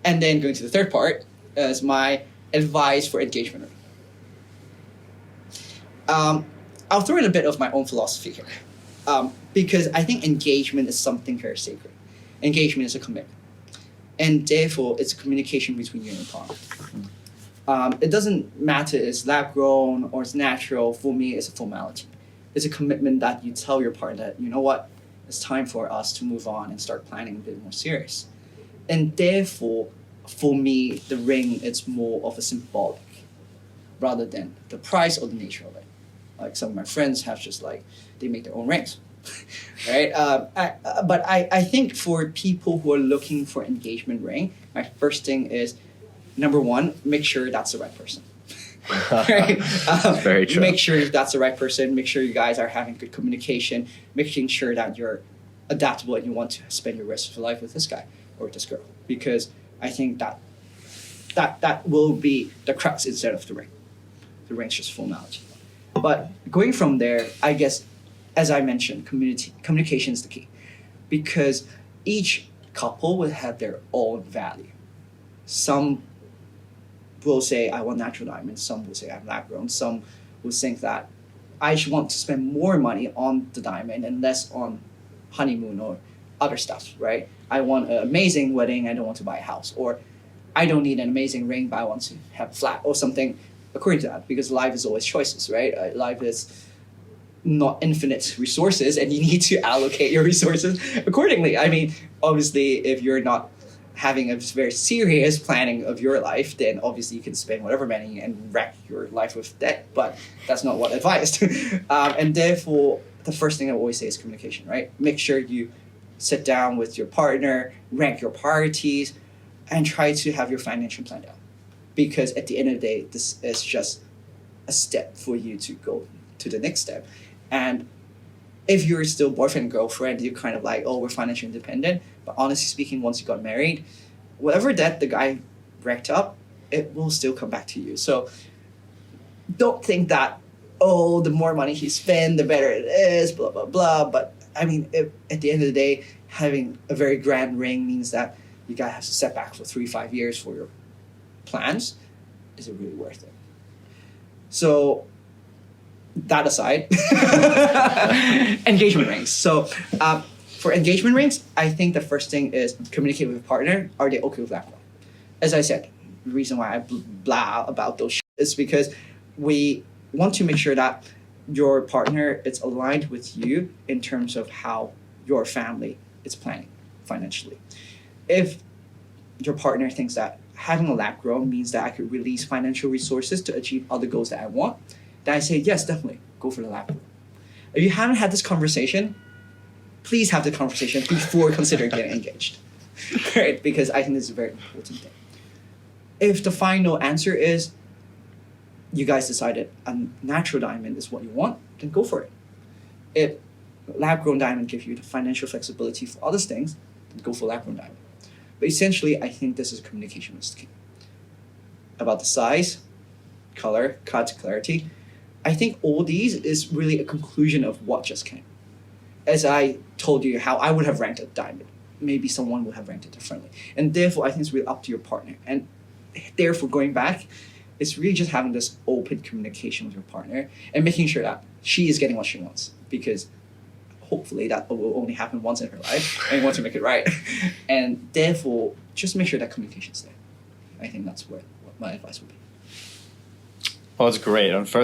And then going to the third part is my advice for engagement ring. I'll throw in a bit of my own philosophy here, because I think engagement is something very sacred. Engagement is a commitment, and therefore it's a communication between you and your partner. It doesn't matter if it's lab grown or it's natural. For me, it's a formality. It's a commitment that you tell your partner that, you know what, it's time for us to move on and start planning a bit more serious. And therefore, for me, the ring is more of a symbolic rather than the price or the nature of it. Like some of my friends have just like, they make their own rings, right? But I think for people who are looking for engagement ring, my first thing is, number one, make sure that's the right person. Right? Very true. Make sure that's the right person. Make sure you guys are having good communication. Making sure that you're adaptable and you want to spend your rest of your life with this guy or this girl. Because I think that will be the crux instead of the ring. The ring's just formality. But going from there, I guess, as I mentioned, communication is the key. Because each couple will have their own value. Some will say, I want natural diamonds. Some will say, I'm lab grown. Some will think that I should want to spend more money on the diamond and less on honeymoon or other stuff, right? I want an amazing wedding. I don't want to buy a house. Or I don't need an amazing ring, but I want to have a flat or something according to that. Because life is always choices, right? Life is not infinite resources, and you need to allocate your resources accordingly. I mean, obviously, if you're not having a very serious planning of your life, then obviously you can spend whatever money and wreck your life with debt, but that's not what advised. And therefore, the first thing I always say is communication, right? Make sure you sit down with your partner, rank your priorities, and try to have your financial plan down. Because at the end of the day, this is just a step for you to go to the next step. And if you're still boyfriend and girlfriend, you're kind of like, oh, we're financially independent. But honestly speaking, once you got married, whatever debt the guy racked up, it will still come back to you. So don't think that, oh, the more money he spends, the better it is, blah, blah, blah. But I mean, at the end of the day, having a very grand ring means that you guys have to set back for 3-5 years for your plans. Is it really worth it? So that aside, engagement rings. So for engagement rings, I think the first thing is communicate with your partner. Are they okay with that one? As I said, the reason why I blah about those is because we want to make sure that your partner is aligned with you in terms of how your family is planning financially. If your partner thinks that having a lab grown means that I could release financial resources to achieve other goals that I want, then I say, yes, definitely, go for the lab grown. If you haven't had this conversation, please have the conversation before considering getting engaged. Right? Because I think this is a very important thing. If the final answer is you guys decided a natural diamond is what you want, then go for it. If lab-grown diamond gives you the financial flexibility for other things, then go for lab-grown diamond. But essentially, I think this is a communication mistake. About the size, color, cut, clarity, I think all these is really a conclusion of what just came. As I told you how I would have ranked a diamond, maybe someone would have ranked it differently. And therefore, I think it's really up to your partner. And therefore, going back, it's really just having this open communication with your partner and making sure that she is getting what she wants. Because hopefully that will only happen once in her life and you want to make it right. And therefore, just make sure that communication is there. I think that's what my advice would be. Well, that's great. And first,